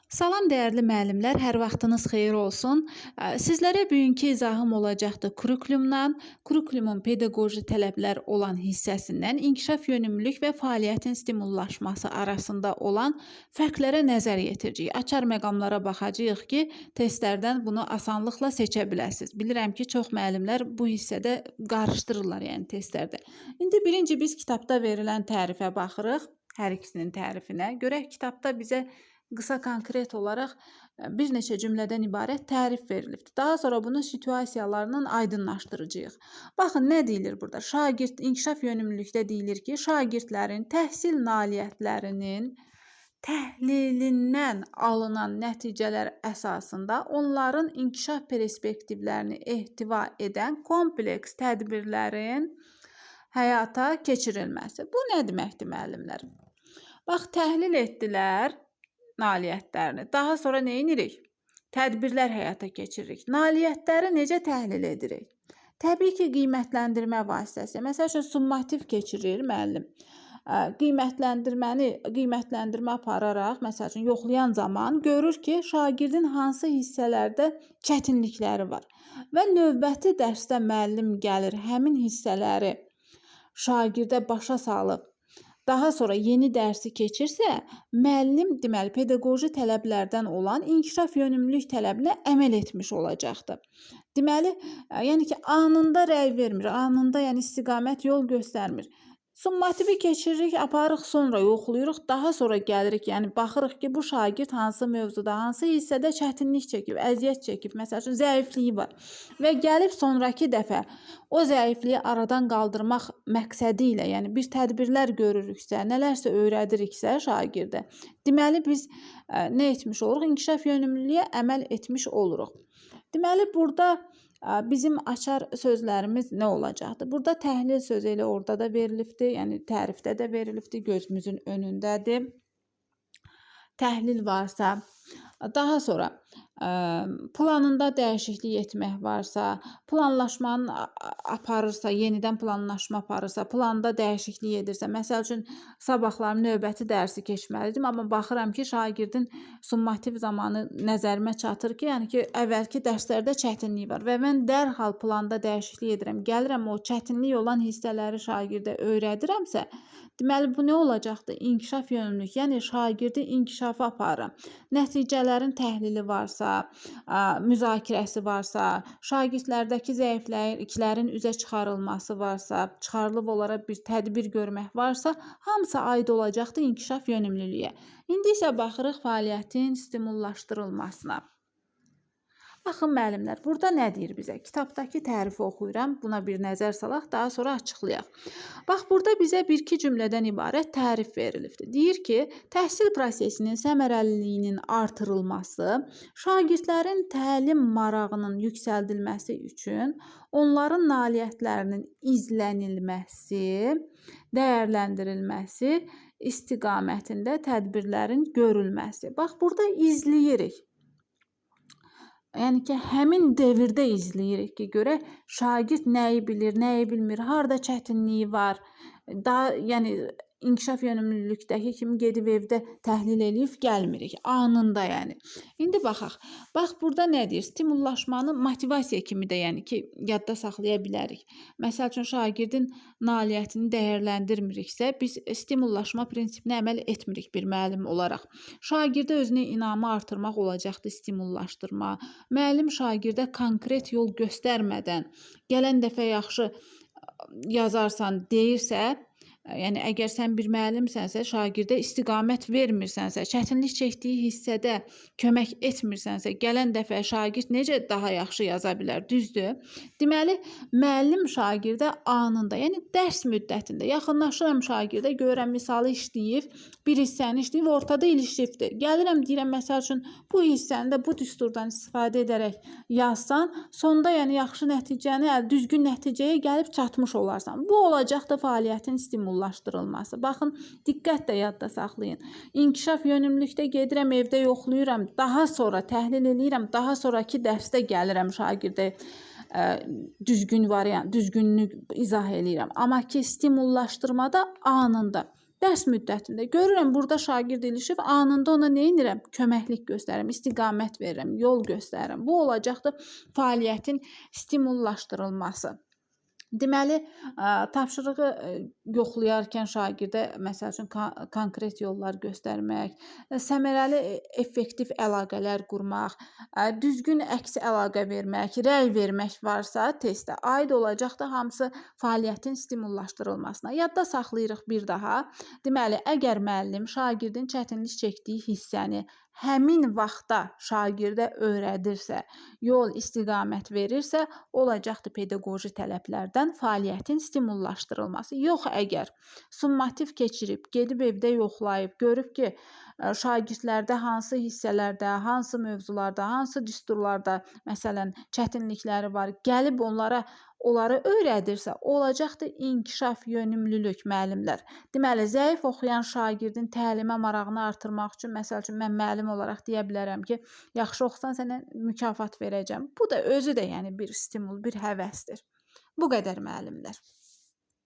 Salam dəyərli müəllimlər, hər vaxtınız xeyir olsun. Sizlərə bugünkü izahım olacaqdır kurikulumdan, kurikulumun pedaqoji tələblər olan hissəsindən inkişaf yönümlülük və fəaliyyətin stimullaşması arasında olan fərqlərə nəzər yetirəcəyik. Açar məqamlara baxacağıq ki, testlərdən bunu asanlıqla seçə biləsiniz. Bilirəm ki, çox müəllimlər bu hissədə qarışdırırlar, yəni testlərdə. İndi birinci biz kitabda verilən tərifə baxırıq, hər ikisinin tərifinə. Görək kitabda bizə qısa konkret olaraq bir neçə cümlədən ibarət tərif verilibdir. Daha sonra bunu situasiyalarla aydınlaşdıracağıq. Baxın, nə deyilir burada? Şagird inkişaf yönümlülükdə deyilir ki, şagirdlərin təhsil nailiyyətlərinin təhlilindən alınan nəticələr əsasında onların inkişaf perspektivlərini ehtiva edən kompleks tədbirlərin həyata keçirilməsi. Bu nə deməkdir, müəllimlər? Bax, təhlil etdilər nailiyyətlərini. Daha sonra nə edirik? Tədbirlər həyata keçiririk. Nailiyyətləri necə təhlil edirik? Təbii ki, qiymətləndirmə vasitəsilə. Məsəl üçün, summativ keçirir müəllim. Qiymətləndirmə apararaq, məsəl üçün, yoxlayan zaman görür ki, şagirdin hansı hissələrdə çətinlikləri var. Və növbəti dərsdə müəllim gəlir, həmin hissələri şagirdə başa salıb, daha sonra yeni dərsi keçirsə, müəllim deməli pedaqoji tələblərdən olan inkişaf yönümlülük tələbinə əməl etmiş olacaqdır. Deməli, yəni ki, anında rəy vermir, anında yəni istiqamət yol göstərmir. Summativi keçiririk, aparırıq, sonra yoxlayırıq, daha sonra gəlirik, yəni baxırıq ki, bu şagird hansı mövzuda, hansı hissədə çətinlik çəkib, əziyyət çəkib, məsəl üçün zəifliyi var və gəlib sonraki dəfə o zəifliyi aradan qaldırmaq məqsədi ilə, yəni bir tədbirlər görürüksə, nələrsə öyrədiriksə şagirdə, deməli biz nə etmiş oluruq? İnkişaf yönümlülüyə əməl etmiş oluruq. Deməli, burada bizim açar sözlərimiz nə olacaqdır? Burada təhlil sözü elə orada da verilibdir, yəni tərifdə də verilibdir, gözümüzün önündədir. Təhlil varsa, daha sonra planında dəyişiklik etmək varsa, planlaşmanın aparırsa, yenidən planlaşma aparırsa, planda dəyişiklik edirsə, məsəl üçün, sabahlar növbəti dərsi keçməlidim, amma baxıram ki, şagirdin summativ zamanı nəzərimə çatır ki, yəni ki, əvvəlki dərslərdə çətinlik var və mən dərhal planda dəyişiklik edirəm, gəlirəm o çətinlik olan hissələri şagirdə öyrədirəmsə, deməli, bu nə olacaqdır? İnkişaf yönümlülük, yəni şagirdi inkişafa aparıram. Nəticələrin təhlili varsa, müzakirəsi varsa, şagirdlərdəki zəifliklərin üzə çıxarılması varsa, çıxarılıb olaraq bir tədbir görmək varsa, hamısı aid olacaqdır inkişaf yönümlülüyə. İndi isə baxırıq fəaliyyətin stimullaşdırılmasına. Baxın, müəllimlər, burada nə deyir bizə? Kitabdakı tərifi oxuyuram, buna bir nəzər salaq, daha sonra açıqlayaq. Bax, burada bizə bir-iki cümlədən ibarət tərif verilibdir. Deyir ki, təhsil prosesinin səmərəliliyinin artırılması, şagirdlərin təlim marağının yüksəldilməsi üçün onların nailiyyətlərinin izlənilməsi, dəyərləndirilməsi istiqamətində tədbirlərin görülməsi. Bax, burada izləyirik. Yəni ki, həmin devirdə izləyirik ki, görək şagird nəyi bilir, nəyi bilmir, harada çətinliyi var. Yəni inkişaf yönümlülükdəki kimi gedib evdə təhlil eləyib gəlmirik, anında yəni. İndi baxaq. Bax, burada nə deyir? Stimullaşmanı motivasiya kimi də yəni ki, yadda saxlaya bilərik. Məsəl üçün, şagirdin nailiyyətini dəyərləndirmiriksə, biz stimullaşma prinsipinə əməl etmirik bir müəllim olaraq. Şagirdə özünə inamı artırmaq olacaqdır stimullaşdırma. Müəllim şagirdə konkret yol göstərmədən, gələn dəfə yaxşı yazarsan deyirsə, yəni əgər sən bir müəllimsənsə, şagirdə istiqamət vermirsənsə, çətinlik çəkdiyi hissədə kömək etmirsənsə, gələn dəfə şagird necə daha yaxşı yaza bilər, düzdür? Deməli, müəllim şagirdə anında, yəni dərs müddətində yaxınlaşıram şagirdə, görürəm misalı işləyib, bir hissəni işləyib, ortada ilişibdir. Gəlirəm, deyirəm, məsəl üçün, bu hissəni də bu düsturdan istifadə edərək yazsan, sonda yəni yaxşı nəticəni, düzgün nəticəyə gəlib çatmış olarsan. Bu olacaqdır fəaliyyətin stimullaşdırılması. Baxın, diqqətlə yadda saxlayın. İnkişaf yönümlülükdə gedirəm, evdə yoxlayıram, daha sonra təhlil eləyirəm, daha sonraki dərsdə gəlirəm şagirdə düzgün variant, düzgünlük izah eləyirəm. Amma ki, stimullaşdırmada anında Dərs müddətində görürəm burada şagird ilişib, anında ona nə edirəm? Köməklik göstərirəm, istiqamət verirəm, yol göstərirəm. Bu olacaqdır fəaliyyətin stimullaşdırılması. Deməli, tapşırığı yoxlayarkən şagirdə məsəl üçün konkret yollar göstərmək, səmərəli, effektiv əlaqələr qurmaq, düzgün əks əlaqə vermək, rəy vermək varsa testə aid olacaqdır hamısı fəaliyyətin stimullaşdırılmasına. Yadda saxlayırıq bir daha. Deməli, əgər müəllim şagirdin çətinlik çəkdiyi hissəni həmin vaxtda şagirdə öyrədirsə, yol, istiqamət verirsə, olacaqdır pedaqoji tələblərdən fəaliyyətin stimullaşdırılması. Yox əgər summativ keçirib, gedib evdə yoxlayıb, görüb ki, şagirdlərdə hansı hissələrdə, hansı mövzularda, hansı düsturlarda məsələn çətinlikləri var, gəlib onları öyrədirsə, olacaqdır inkişaf, yönümlülük müəllimlər. Deməli, zəif oxuyan şagirdin təlimə marağını artırmaq üçün, məsəl üçün, mən müəllim olaraq deyə bilərəm ki, yaxşı oxusan sənə mükafat verəcəm. Bu da özü də yəni bir stimul, bir həvəsdir. Bu qədər müəllimlər.